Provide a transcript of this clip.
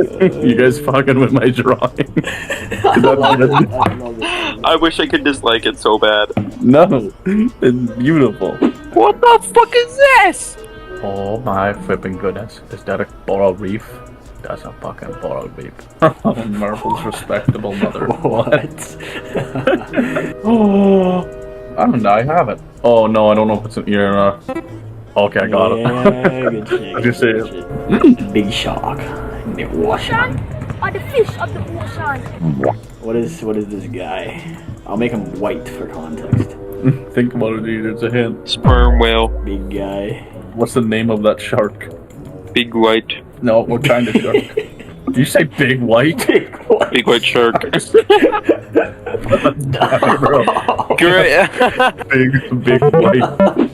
You guys fucking with my drawing? I wish I could dislike it so bad. No, it's beautiful. What the fuck is this? Oh my flipping goodness. Is that a coral reef? That's a fucking coral reef. Marvel's respectable mother. What? Oh, I don't know, I have it. Oh no, I don't know if it's an ear or not. Okay, I got Yeah, it. good shit. Just say good it. shit. Big shark in the ocean. Are the fish of the ocean? What is this guy? I'll make him white for context. Think about it, dude. It's a hint. Sperm whale. Big guy. What's the name of that shark? Big white. No, what kind of shark? Did you say big white? Big white. Big white shark. Bro. Great. Big white.